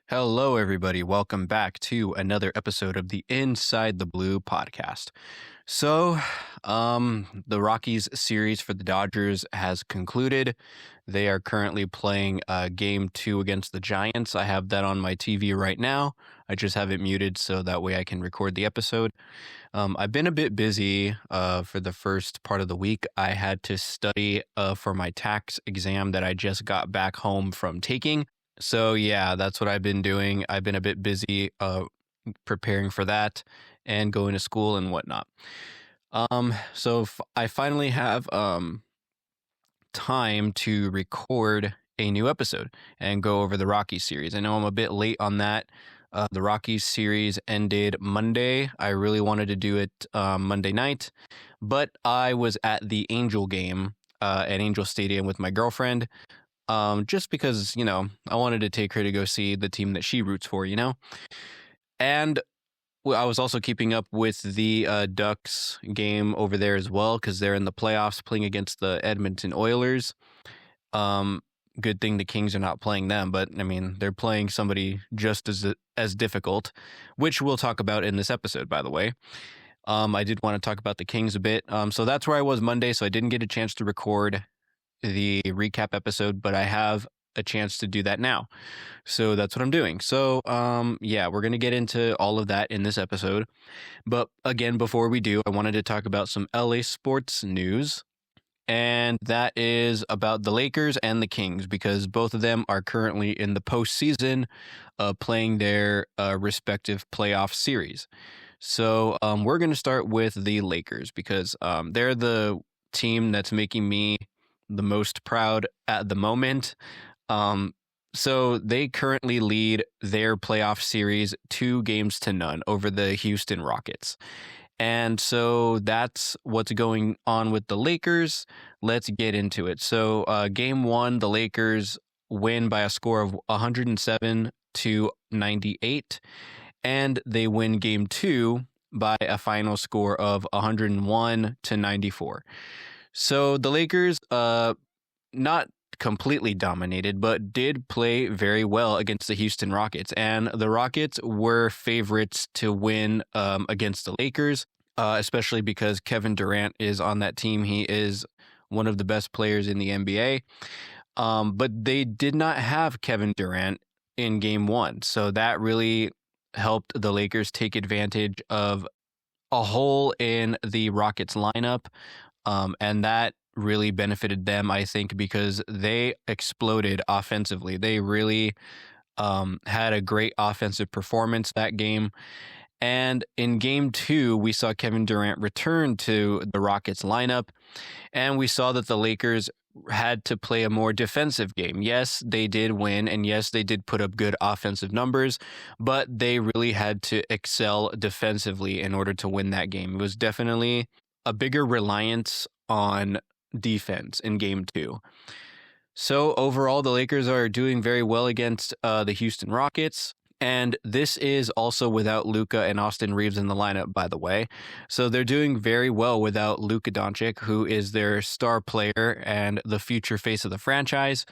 Hello, everybody. Welcome back to another episode of the Inside the Blue podcast. So, the Rockies series for the Dodgers has concluded. They are currently playing game 2 against the Giants. I have that on my TV right now. I just have it muted so that way I can record the episode. I've been a bit busy for the first part of the week. I had to study for my tax exam that I just got back home from taking. So yeah, that's what I've been doing. I've been a bit busy preparing for that and going to school and whatnot. I finally have time to record a new episode and go over the Rockies series. I know I'm a bit late on that. The Rockies series ended Monday. I really wanted to do it Monday night, but I was at the Angel game at Angel Stadium with my girlfriend. Just because, I wanted to take her to go see the team that she roots for, And I was also keeping up with the Ducks game over there as well, because they're in the playoffs playing against the Edmonton Oilers. Good thing the Kings are not playing them, but I mean, they're playing somebody just as difficult, which we'll talk about in this episode, by the way. I did want to talk about the Kings a bit. So that's where I was Monday, so I didn't get a chance to record the recap episode, but I have a chance to do that now. So that's what I'm doing. So we're going to get into all of that in this episode. But again, before we do, I wanted to talk about some LA sports news. And that is about the Lakers and the Kings, because both of them are currently in the postseason playing their respective playoff series. So we're going to start with the Lakers because they're the team that's making me the most proud at the moment. So they currently lead their playoff series 2-0 over the Houston Rockets. And so that's what's going on with the Lakers. Let's get into it. So game 1, the Lakers win by a score of 107-98. And they win game 2 by a final score of 101-94. So the Lakers, not completely dominated, but did play very well against the Houston Rockets. And the Rockets were favorites to win against the Lakers, especially because Kevin Durant is on that team. He is one of the best players in the NBA. But they did not have Kevin Durant in game 1. So that really helped the Lakers take advantage of a hole in the Rockets lineup. And that really benefited them, I think, because they exploded offensively. They really had a great offensive performance that game. And in game 2, we saw Kevin Durant return to the Rockets lineup, and we saw that the Lakers had to play a more defensive game. Yes, they did win, and yes, they did put up good offensive numbers, but they really had to excel defensively in order to win that game. It was definitely a bigger reliance on defense in game 2. So overall, the Lakers are doing very well against the Houston Rockets. And this is also without Luka and Austin Reeves in the lineup, by the way. So they're doing very well without Luka Doncic, who is their star player and the future face of the franchise.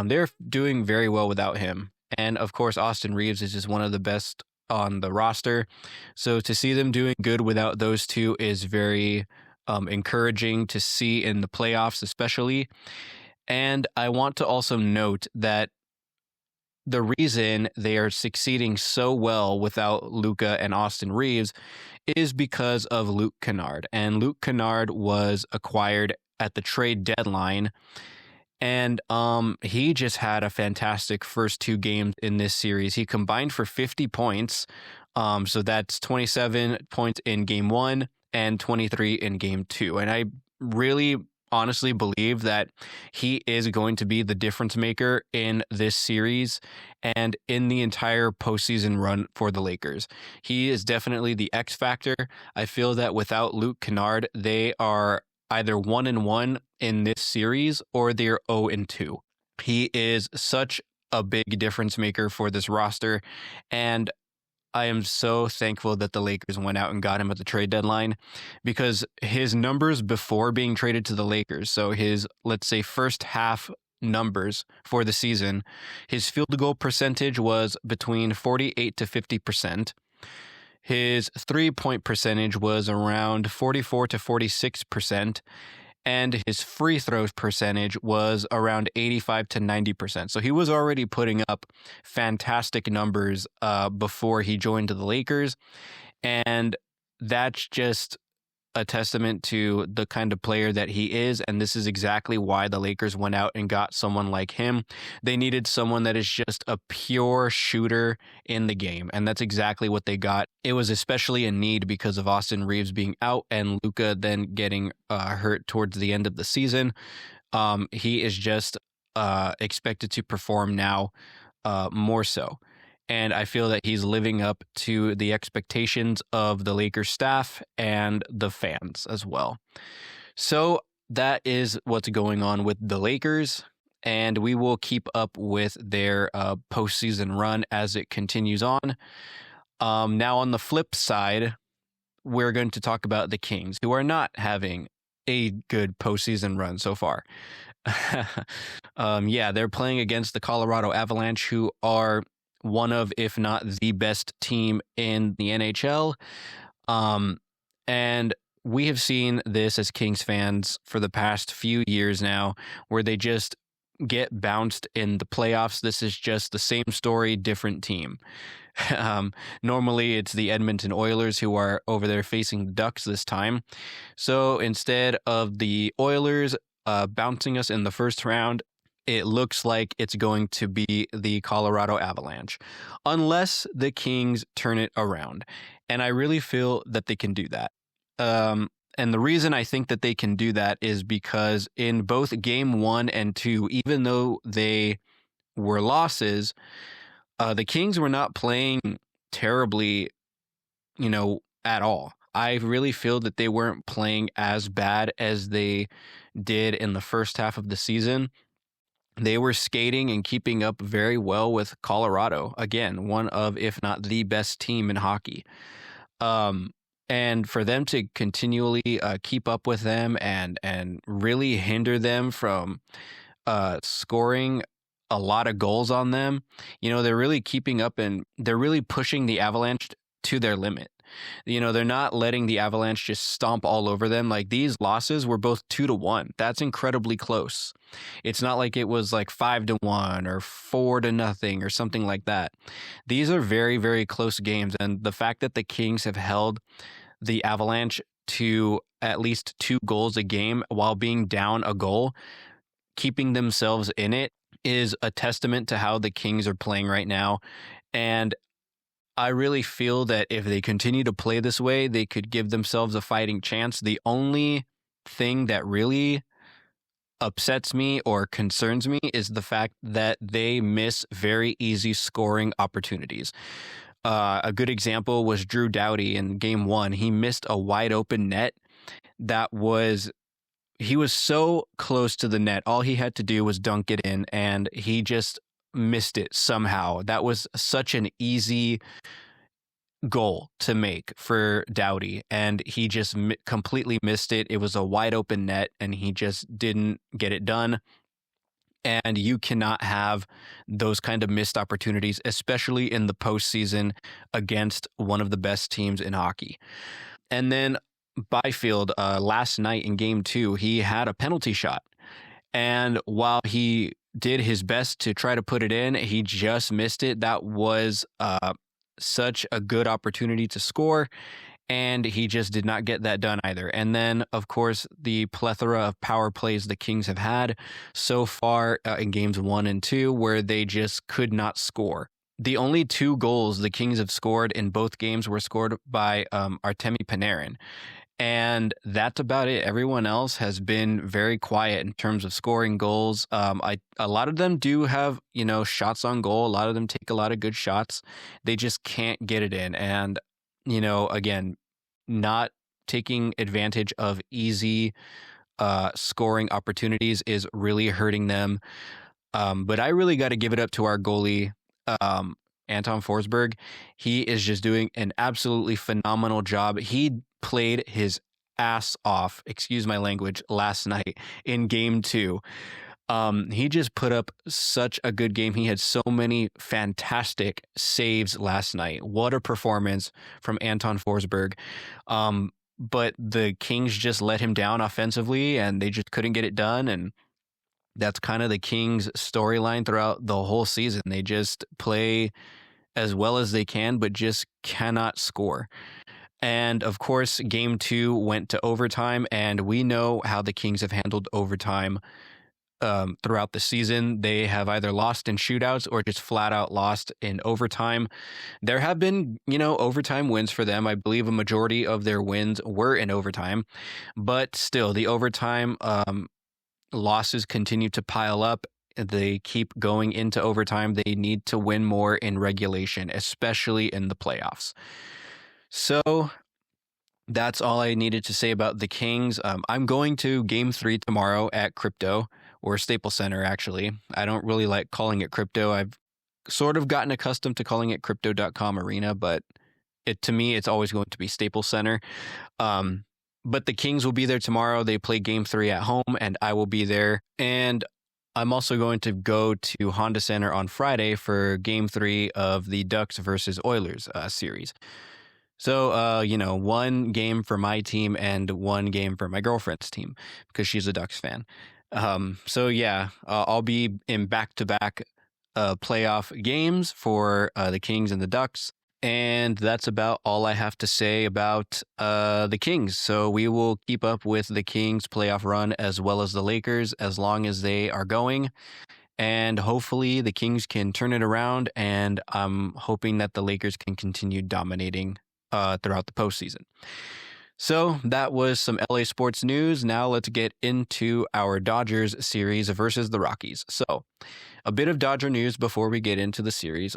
They're doing very well without him. And of course, Austin Reeves is just one of the best on the roster. So to see them doing good without those two is very encouraging to see in the playoffs, especially. And I want to also note that the reason they are succeeding so well without Luka and Austin Reeves is because of Luke Kennard. And Luke Kennard was acquired at the trade deadline. And he just had a fantastic first 2 games in this series. He combined for 50 points. So that's 27 points in game 1 and 23 in game 2. And I really honestly believe that he is going to be the difference maker in this series and in the entire postseason run for the Lakers. He is definitely the X factor. I feel that without Luke Kennard, they are either 1-1 in this series or they're 0-2. He is such a big difference maker for this roster, and I am so thankful that the Lakers went out and got him at the trade deadline, because his numbers before being traded to the Lakers, so his, let's say, first half numbers for the season. His field goal percentage was between 48 to 50%. His 3-point percentage was around 44 to 46%. And his free throws percentage was around 85 to 90%. So he was already putting up fantastic numbers before he joined the Lakers. And that's just a testament to the kind of player that he is. And this is exactly why the Lakers went out and got someone like him. They needed someone that is just a pure shooter in the game. And that's exactly what they got. It was especially a need because of Austin Reeves being out and Luka then getting hurt towards the end of the season. He is just expected to perform now more so. And I feel that he's living up to the expectations of the Lakers staff and the fans as well. So that is what's going on with the Lakers. And we will keep up with their postseason run as it continues on. Now, on the flip side, we're going to talk about the Kings, who are not having a good postseason run so far. They're playing against the Colorado Avalanche, who are one of, if not the best team in the NHL. And we have seen this as Kings fans for the past few years now, where they just get bounced in the playoffs. This is just the same story, different team. Normally, it's the Edmonton Oilers who are over there facing the Ducks this time. So instead of the Oilers bouncing us in the first round, it looks like it's going to be the Colorado Avalanche, unless the Kings turn it around. And I really feel that they can do that. And the reason I think that they can do that is because in both game 1 and 2, even though they were losses, the Kings were not playing terribly, at all. I really feel that they weren't playing as bad as they did in the first half of the season. They were skating and keeping up very well with Colorado. Again, one of, if not the best team in hockey. And for them to continually keep up with them and really hinder them from scoring a lot of goals on them, they're really keeping up and they're really pushing the Avalanche to their limit. They're not letting the Avalanche just stomp all over them. Like, these losses were both 2-1. That's incredibly close. It's not like it was like 5-1 or 4-0 or something like that. These are very, very close games. And the fact that the Kings have held the Avalanche to at least 2 goals a game while being down a goal, keeping themselves in it, is a testament to how the Kings are playing right now. And I really feel that if they continue to play this way, they could give themselves a fighting chance. The only thing that really upsets me or concerns me is the fact that they miss very easy scoring opportunities. A good example was Drew Doughty in game 1. He missed a wide open net he was so close to the net. All he had to do was dunk it in, and he just missed it somehow. That was such an easy goal to make for Doughty, and he just completely missed it. It was a wide open net, and he just didn't get it done. And you cannot have those kind of missed opportunities, especially in the postseason against one of the best teams in hockey. And then Byfield, last night in game 2, he had a penalty shot. And while he did his best to try to put it in, he just missed it. That was such a good opportunity to score, and he just did not get that done either. And then, of course, the plethora of power plays the Kings have had so far in games 1 and 2, where they just could not score. The only 2 goals the Kings have scored in both games were scored by Artemi Panarin. And that's about it. Everyone else has been very quiet in terms of scoring goals. A lot of them do have, shots on goal. A lot of them take a lot of good shots. They just can't get it in. And, again, not taking advantage of easy scoring opportunities is really hurting them. But I really got to give it up to our goalie, Anton Forsberg. He is just doing an absolutely phenomenal job. He played his ass off, excuse my language, last night in game 2. He just put up such a good game. He had so many fantastic saves last night. What a performance from Anton Forsberg. But the Kings just let him down offensively, and they just couldn't get it done. And that's kind of the Kings' storyline throughout the whole season. They just play as well as they can, but just cannot score. And of course, game 2 went to overtime, and we know how the Kings have handled overtime throughout the season. They have either lost in shootouts or just flat out lost in overtime. There have been, overtime wins for them. I believe a majority of their wins were in overtime, but still the overtime losses continue to pile up. They keep going into overtime. They need to win more in regulation, especially in the playoffs. So that's all I needed to say about the Kings. I'm going to game 3 tomorrow at Crypto, or Staples Center, actually. I don't really like calling it Crypto. I've sort of gotten accustomed to calling it Crypto.com Arena, but to me, it's always going to be Staples Center. But the Kings will be there tomorrow. They play game 3 at home, and I will be there. And I'm also going to go to Honda Center on Friday for game 3 of the Ducks versus Oilers series. So, one game for my team and one game for my girlfriend's team because she's a Ducks fan. I'll be in back-to-back playoff games for the Kings and the Ducks. And that's about all I have to say about the Kings. So we will keep up with the Kings playoff run as well as the Lakers as long as they are going. And hopefully the Kings can turn it around. And I'm hoping that the Lakers can continue dominating throughout the postseason. So that was some LA sports news. Now let's get into our Dodgers series versus the Rockies. So a bit of Dodger news before we get into the series.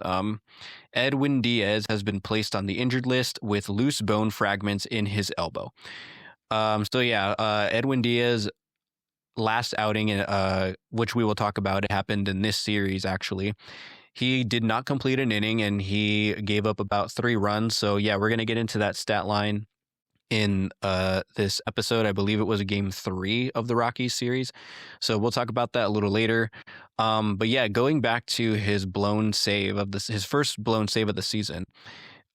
Edwin Diaz has been placed on the injured list with loose bone fragments in his elbow. Edwin Diaz last outing, which we will talk about, it happened in this series actually. He did not complete an inning and he gave up about 3 runs. So yeah, we're going to get into that stat line in this episode. I believe it was game 3 of the Rockies series. So we'll talk about that a little later. But yeah, going back to his blown save of his first blown save of the season,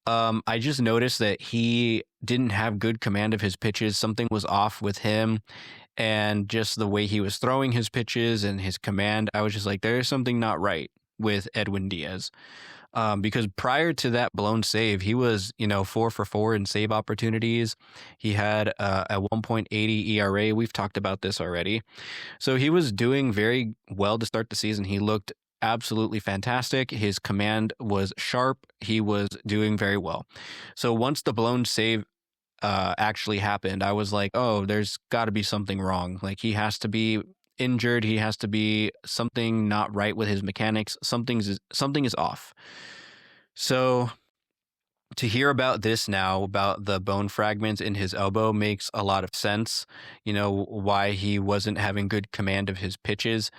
I just noticed that he didn't have good command of his pitches. Something was off with him and just the way he was throwing his pitches and his command. I was just like, there's something not right with Edwin Diaz. Because prior to that blown save, he was, 4 for 4 in save opportunities. He had a 1.80 ERA. We've talked about this already. So he was doing very well to start the season. He looked absolutely fantastic. His command was sharp. He was doing very well. So once the blown save actually happened, I was like, oh, there's got to be something wrong. Like, he has to be injured. He has to be something not right with his mechanics. Something is off. So to hear about this now, about the bone fragments in his elbow, makes a lot of sense. Why he wasn't having good command of his pitches.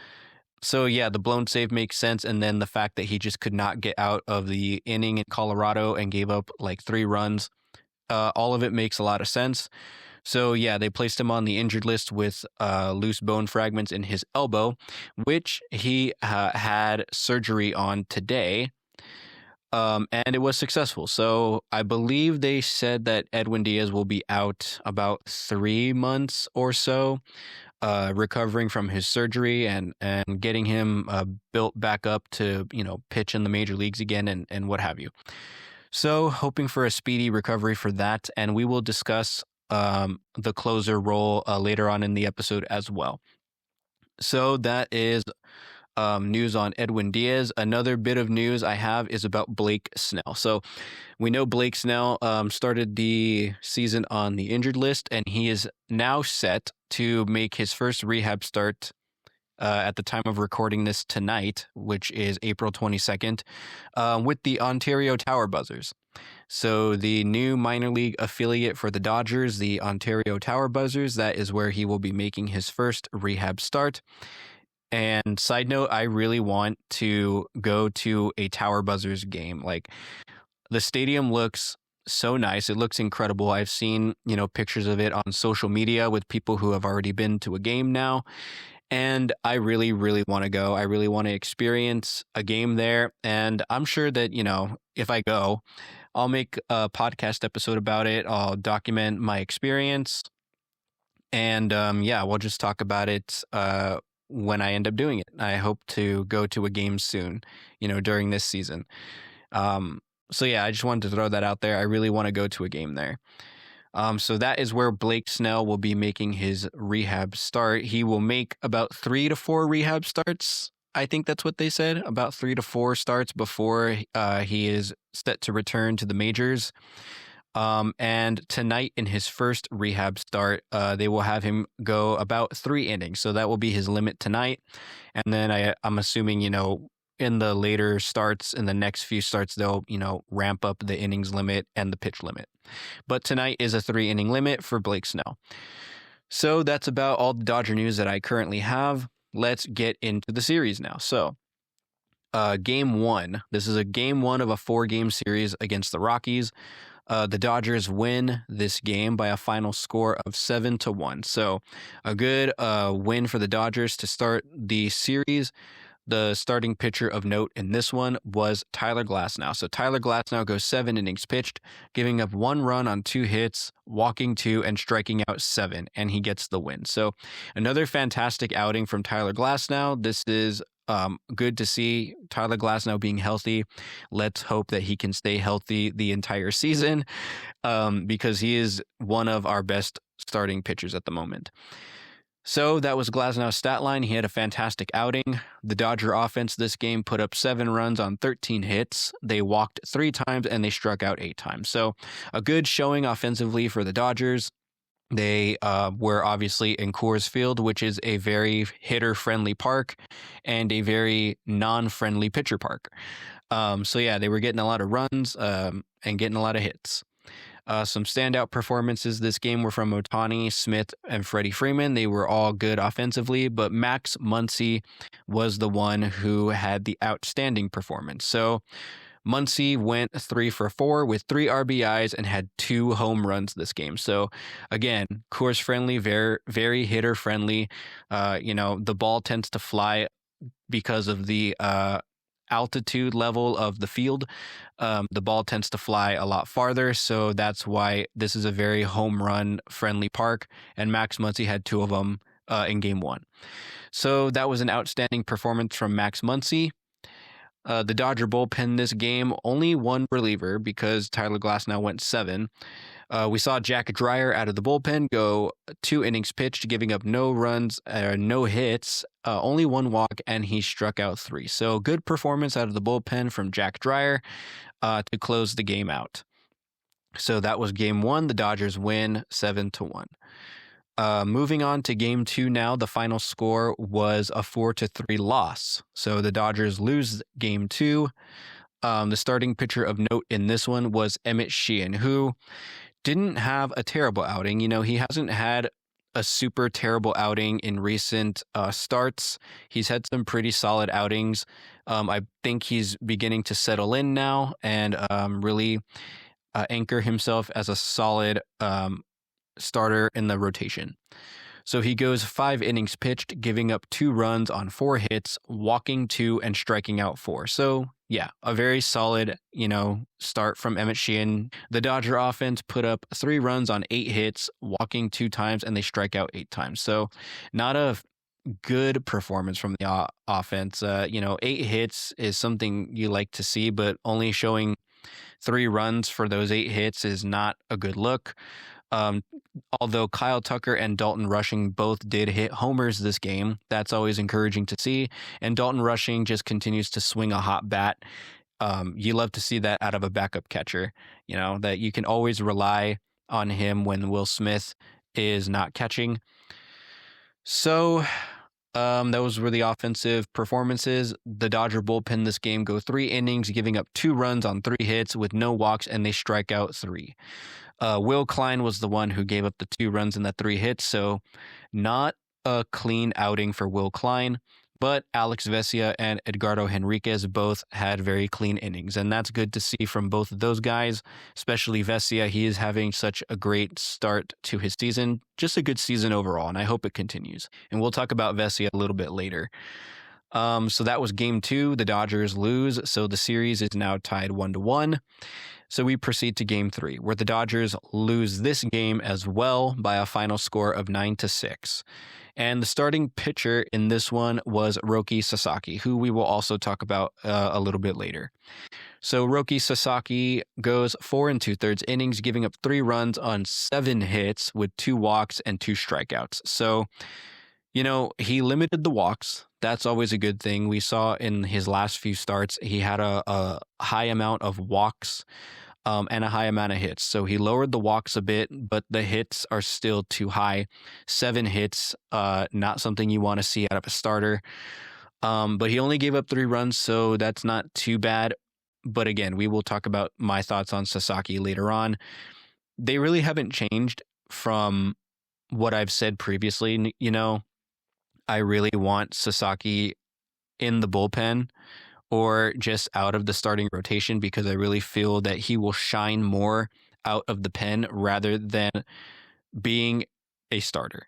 So yeah, the blown save makes sense. And then the fact that he just could not get out of the inning in Colorado and gave up like 3 runs, all of it makes a lot of sense. So yeah, they placed him on the injured list with loose bone fragments in his elbow, which he had surgery on today, and it was successful. So I believe they said that Edwin Diaz will be out about 3 months or so, recovering from his surgery and getting him built back up to pitch in the major leagues again and what have you. So hoping for a speedy recovery for that, and we will discuss the closer role later on in the episode as well. So that is news on Edwin Diaz. Another bit of news I have is about Blake Snell. So we know Blake Snell started the season on the injured list, and he is now set to make his first rehab start at the time of recording this tonight, which is April 22nd, with the Ontario Tower Buzzers. So the new minor league affiliate for the Dodgers, the Ontario Tower Buzzers, that is where he will be making his first rehab start. And side note, I really want to go to a Tower Buzzers game. Like, the stadium looks so nice. It looks incredible. I've seen, pictures of it on social media with people who have already been to a game now. And I really, really want to go. I really want to experience a game there. And I'm sure that, if I go, I'll make a podcast episode about it. I'll document my experience. And yeah, we'll just talk about it when I end up doing it. I hope to go to a game soon, during this season. So yeah, I just wanted to throw that out there. I really want to go to a game there. So that is where Blake Snell will be making his rehab start. He will make about 3 to 4 rehab starts. I think that's what they said, about 3 to 4 starts before he is set to return to the majors. And tonight in his first rehab start, they will have him go about 3 innings. So that will be his limit tonight. And then I'm assuming, in the later starts, in the next few starts, they'll, ramp up the innings limit and the pitch limit. But tonight is a 3-inning limit for Blake Snell. So that's about all the Dodger news that I currently have. Let's get into the series now. So game 1. This is a game 1 of a 4-game series against the Rockies. The Dodgers win this game by a final score of 7-1. So a good win for the Dodgers to start the series. The starting pitcher of note in this one was Tyler Glasnow. So Tyler Glasnow goes 7 innings pitched, giving up 1 run on 2 hits, walking 2, and striking out 7, and he gets the win. So another fantastic outing from Tyler Glasnow. This is good to see Tyler Glasnow being healthy. Let's hope that he can stay healthy the entire season because he is one of our best starting pitchers at the moment. So that was Glasnow's stat line. He had a fantastic outing. The Dodger offense this game put up 7 runs on 13 hits. They walked 3 times and they struck out 8 times. So a good showing offensively for the Dodgers. They were obviously in Coors Field, which is a very hitter-friendly park and a very non-friendly pitcher park. So yeah, they were getting a lot of runs and getting a lot of hits. Some standout performances this game were from Ohtani, Smith, and Freddie Freeman. They were all good offensively, but Max Muncy was the one who had the outstanding performance. So Muncy went 3 for 4 with 3 RBIs and had 2 home runs this game. So again, Coors friendly, very, very hitter friendly. The ball tends to fly because of the altitude level of the field. The ball tends to fly a lot farther, so that's why this is a very home run friendly park, and Max Muncy had 2 of them in game 1. So that was an outstanding performance from Max Muncy. The Dodger bullpen this game, only 1 reliever because Tyler Glasnow went 7. We saw Jack Dreyer out of the bullpen go 2 innings pitched, giving up no runs, no hits, only 1 walk, and he struck out 3. So good performance out of the bullpen from Jack Dreyer to close the game out. So that was game 1. The Dodgers win 7-1. Moving on to game 2 now, the final score was a 4-3 loss. So the Dodgers lose game 2. The starting pitcher of note in this one was Emmett Sheehan, who didn't have a terrible outing. He hasn't had a super terrible outing in recent starts. He's had some pretty solid outings. I think he's beginning to settle in now and really anchor himself as a solid starter in the rotation. So he goes 5 innings pitched, giving up 2 runs on 4 hits, walking 2, and striking out 4. So yeah, a very solid, start from Emmett Sheehan. The Dodger offense put up 3 runs on 8 hits, walking 2 times, and they strike out 8 times. So not a good performance from the offense. 8 hits is something you like to see, but only showing 3 runs for those 8 hits is not a good look. Although Kyle Tucker and Dalton Rushing both did hit homers this game, that's always encouraging to see. And Dalton Rushing just continues to swing a hot bat. You love to see that out of a backup catcher, that you can always rely on him when Will Smith is not catching. So those were the offensive performances. The Dodger bullpen this game go 3 innings, giving up 2 runs on 3 hits with no walks, and they strike out 3. Will Klein was the one who gave up the 2 runs and the 3 hits, so not a clean outing for Will Klein. But Alex Vesia and Edgardo Henriquez both had very clean innings, and that's good to see from both of those guys, especially Vesia. He is having such a great start to his season, just a good season overall, and I hope it continues. And we'll talk about Vesia a little bit later. So that was game 2. The Dodgers lose, so the series is now tied 1-1. So we proceed to game 3, where the Dodgers lose this game as well by a final score of 9-6. And the starting pitcher in this one was Roki Sasaki, who we will also talk about a little bit later. So Roki Sasaki goes 4 2/3 innings, giving up 3 runs on 7 hits with 2 walks and 2 strikeouts. So, he limited the walks. That's always a good thing. We saw in his last few starts, he had a high amount of walks and a high amount of hits. So he lowered the walks a bit, but the hits are still too high. 7 hits, not something you want to see out of a starter. But he only gave up 3 runs, so that's not too bad. But again, we will talk about my thoughts on Sasaki later on. They really haven't changed from what I've said previously. I really want Sasaki in the bullpen or just out of the starting rotation, because I really feel that he will shine more out of the pen rather than being a starter.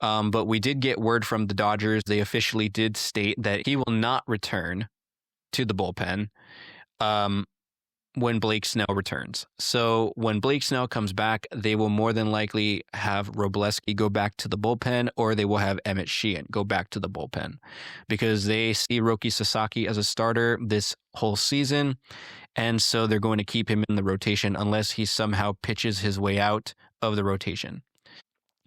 But we did get word from the Dodgers. They officially did state that he will not return to the bullpen when Blake Snell returns. So when Blake Snell comes back, they will more than likely have Robleski go back to the bullpen, or they will have Emmett Sheehan go back to the bullpen, because they see Roki Sasaki as a starter this whole season. And so they're going to keep him in the rotation unless he somehow pitches his way out of the rotation.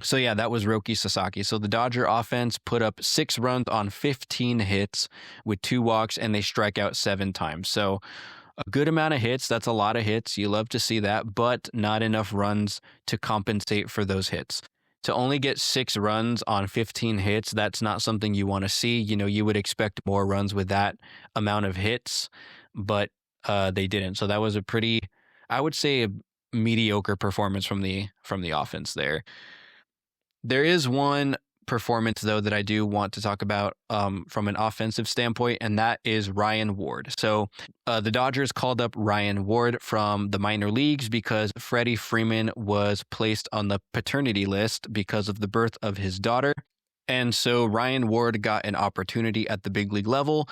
So yeah, that was Roki Sasaki. So the Dodger offense put up 6 runs on 15 hits with 2 walks, and they strike out 7 times. So a good amount of hits. That's a lot of hits. You love to see that, but not enough runs to compensate for those hits. To only get 6 runs on 15 hits, that's not something you want to see. You would expect more runs with that amount of hits, but they didn't. So that was a pretty, I would say, a mediocre performance from the offense there. There is one performance, though, that I do want to talk about from an offensive standpoint, and that is Ryan Ward. So the Dodgers called up Ryan Ward from the minor leagues because Freddie Freeman was placed on the paternity list because of the birth of his daughter. And so Ryan Ward got an opportunity at the big league level,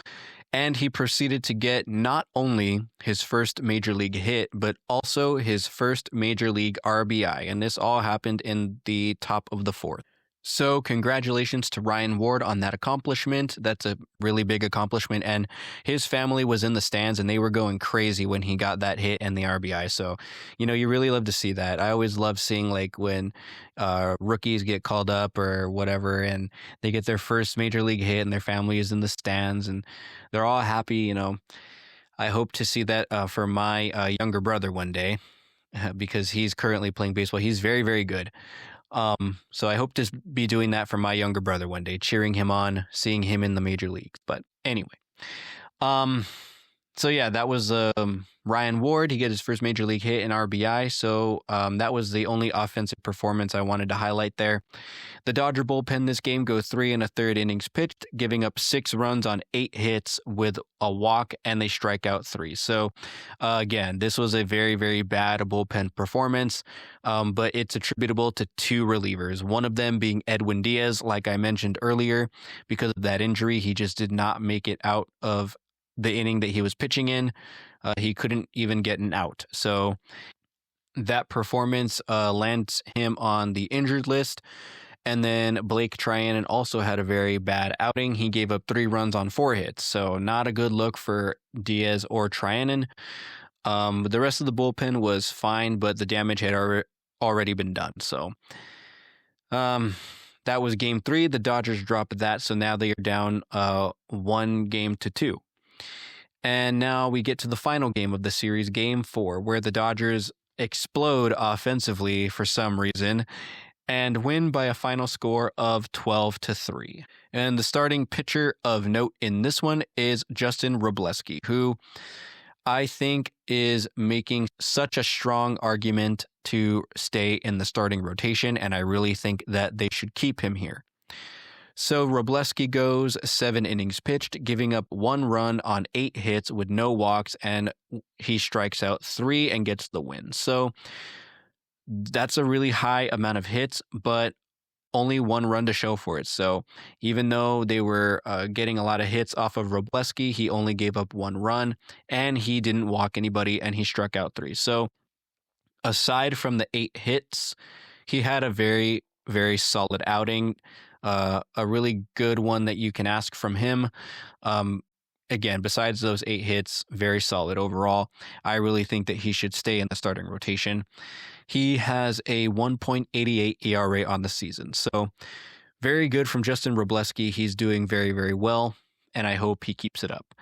and he proceeded to get not only his first major league hit, but also his first major league RBI. And this all happened in the top of the 4th. So congratulations to Ryan Ward on that accomplishment. That's a really big accomplishment. And his family was in the stands, and they were going crazy when he got that hit and the RBI. So, you really love to see that. I always love seeing when rookies get called up or whatever, and they get their first major league hit and their family is in the stands and they're all happy. I hope to see that for my younger brother one day, because he's currently playing baseball. He's very, very good. So I hope to be doing that for my younger brother one day, cheering him on, seeing him in the major leagues. But anyway, so yeah, that was Ryan Ward. He got his first major league hit in RBI. So that was the only offensive performance I wanted to highlight there. The Dodger bullpen this game goes 3 1/3 innings pitched, giving up 6 runs on 8 hits with a walk, and they strike out 3. So again, this was a very, very bad bullpen performance, but it's attributable to 2 relievers, one of them being Edwin Diaz. Like I mentioned earlier, because of that injury, he just did not make it out of the inning that he was pitching in. He couldn't even get an out. So that performance lands him on the injured list. And then Blake Trianon also had a very bad outing. He gave up 3 runs on 4 hits. So not a good look for Diaz or Trianon. The rest of the bullpen was fine, but the damage had already been done. So that was game 3. The Dodgers dropped that. So now they are down 1-2. And now we get to the final game of the series, game 4, where the Dodgers explode offensively for some reason and win by a final score of 12-3. And the starting pitcher of note in this one is Justin Robleski, who I think is making such a strong argument to stay in the starting rotation, and I really think that they should keep him here. So Robleski goes 7 innings pitched, giving up 1 run on 8 hits with no walks, and he strikes out 3 and gets the win. So that's a really high amount of hits, but only 1 run to show for it. So even though they were getting a lot of hits off of Robleski, he only gave up 1 run, and he didn't walk anybody, and he struck out 3. So aside from the 8 hits, he had a very, very solid outing. A really good one that you can ask from him. Again, besides those 8 hits, very solid overall. I really think that he should stay in the starting rotation. He has a 1.88 ERA on the season. So very good from Justin Robleski. He's doing very, very well, and I hope he keeps it up.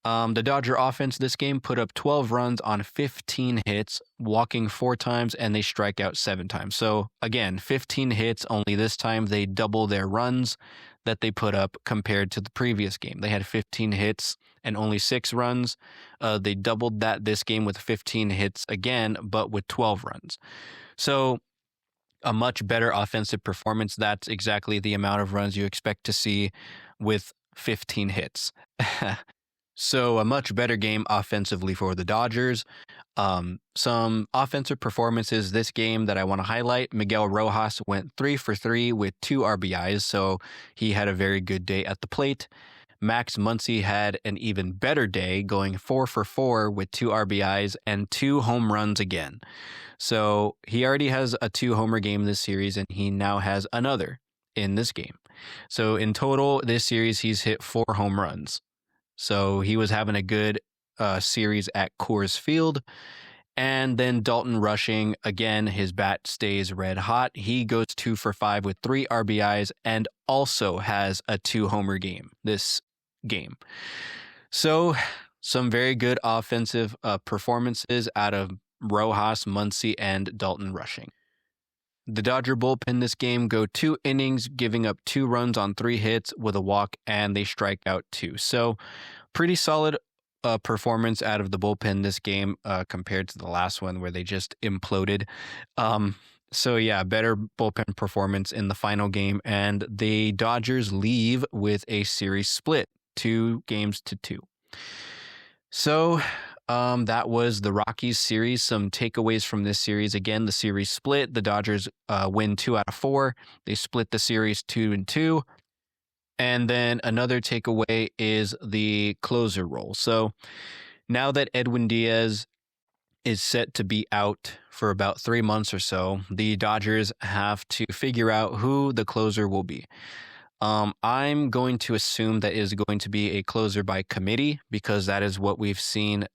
The Dodger offense this game put up 12 runs on 15 hits, walking 4 times, and they strike out 7 times. So again, 15 hits, only this time they double their runs that they put up compared to the previous game. They had 15 hits and only 6 runs. They doubled that this game with 15 hits again, but with 12 runs. So a much better offensive performance. That's exactly the amount of runs you expect to see with 15 hits. So a much better game offensively for the Dodgers. Some offensive performances this game that I want to highlight. Miguel Rojas went 3 for 3 with 2 RBIs, so he had a very good day at the plate. Max Muncy had an even better day, going 4 for 4 with 2 RBIs and 2 home runs again. So he already has a 2-homer game this series, and he now has another in this game. So in total, this series, he's hit 4 home runs. So he was having a good series at Coors Field. And then Dalton Rushing, again, his bat stays red hot. He goes 2 for 5 with 3 RBIs and also has a 2-homer game this game. So some very good offensive performances out of Rojas, Muncy, and Dalton Rushing. The Dodger bullpen this game go 2 innings, giving up 2 runs on 3 hits with a walk, and they strike out 2. So pretty solid performance out of the bullpen this game compared to the last one where they just imploded. So yeah, better bullpen performance in the final game, and the Dodgers leave with a series split, 2-2. So that was the Rockies series. Some takeaways from this series. Again, the series split. The Dodgers win 2 out of 4. They split the series 2-2. And then another takeaway is the closer role. So now that Edwin Diaz is set to be out for about 3 months or so, the Dodgers have to figure out who the closer will be. I'm going to assume that it is going to be a closer by committee, because that is what we've seen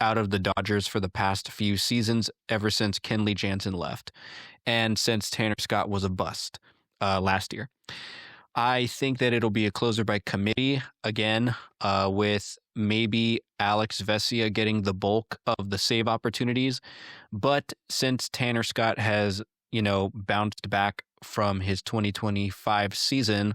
out of the Dodgers for the past few seasons, ever since Kenley Jansen left and since Tanner Scott was a bust last year. I think that it'll be a closer by committee again, with maybe Alex Vesia getting the bulk of the save opportunities. But since Tanner Scott has, bounced back from his 2025 season,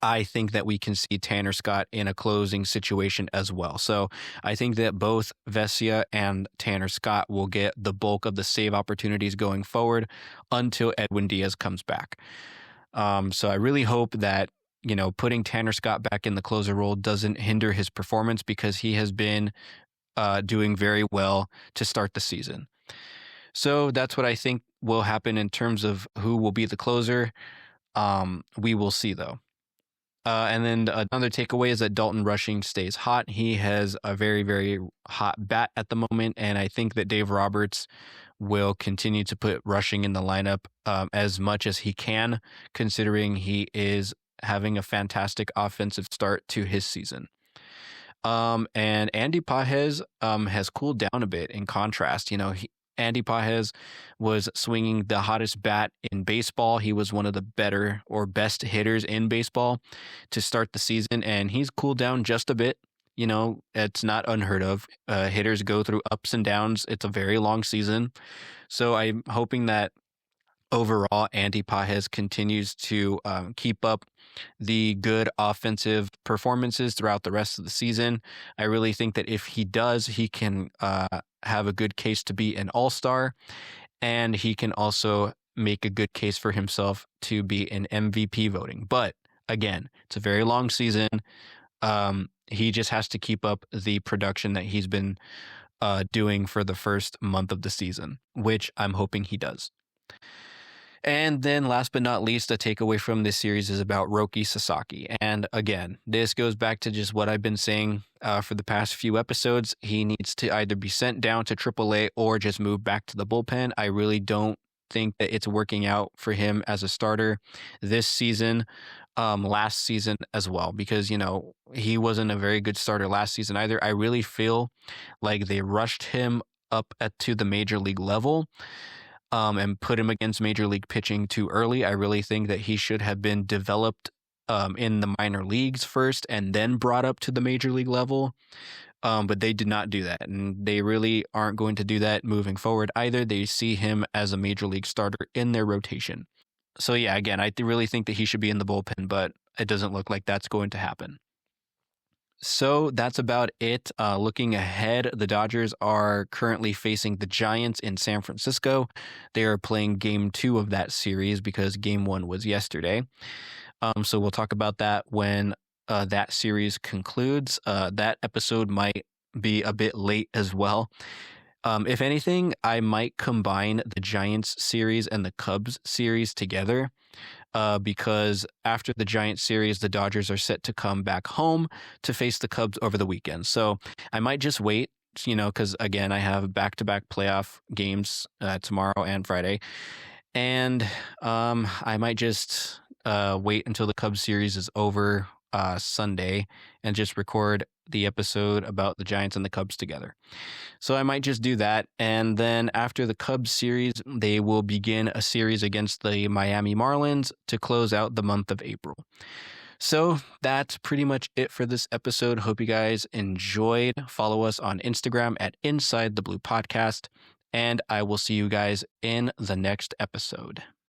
I think that we can see Tanner Scott in a closing situation as well. So I think that both Vesia and Tanner Scott will get the bulk of the save opportunities going forward until Edwin Diaz comes back. So I really hope that, putting Tanner Scott back in the closer role doesn't hinder his performance, because he has been doing very well to start the season. So that's what I think will happen in terms of who will be the closer. We will see, though. And then another takeaway is that Dalton Rushing stays hot. He has a very, very hot bat at the moment, and I think that Dave Roberts will continue to put Rushing in the lineup as much as he can, considering he is having a fantastic offensive start to his season. And Andy Pages has cooled down a bit in contrast. Andy Pages was swinging the hottest bat in baseball. He was one of the better or best hitters in baseball to start the season, and he's cooled down just a bit. It's not unheard of. Hitters go through ups and downs. It's a very long season. So I'm hoping that overall Andy Pages continues to keep up the good offensive performances throughout the rest of the season. I really think that if he does, he can have a good case to be an all-star, and he can also make a good case for himself to be in MVP voting. But again, it's a very long season. He just has to keep up the production that he's been doing for the first month of the season, which I'm hoping he does. And then last but not least, a takeaway from this series is about Roki Sasaki. And again, this goes back to just what I've been saying for the past few episodes. He needs to either be sent down to AAA or just move back to the bullpen. I really don't think that it's working out for him as a starter this season, last season as well, because, he wasn't a very good starter last season either. I really feel like they rushed him up to the major league level. And put him against major league pitching too early. I really think that he should have been developed in the minor leagues first and then brought up to the major league level. But they did not do that. And they really aren't going to do that moving forward either. They see him as a major league starter in their rotation. So yeah, again, I really think that he should be in the bullpen, but it doesn't look like that's going to happen. So that's about it. Looking ahead, the Dodgers are currently facing the Giants in San Francisco. They are playing game 2 of that series because game 1 was yesterday. So we'll talk about that when that series concludes. That episode might be a bit late as well. If anything, I might combine the Giants series and the Cubs series together. Because after the Giants series, the Dodgers are set to come back home to face the Cubs over the weekend. So I might just wait, because again, I have back-to-back playoff games tomorrow and Friday. And I might just wait until the Cubs series is over Sunday and just record the episode about the Giants and the Cubs together. So I might just do that. And then after the Cubs series, they will begin a series against the Miami Marlins to close out the month of April. So that's pretty much it for this episode. Hope you guys enjoyed. Follow us on Instagram at Inside the Blue Podcast. And I will see you guys in the next episode.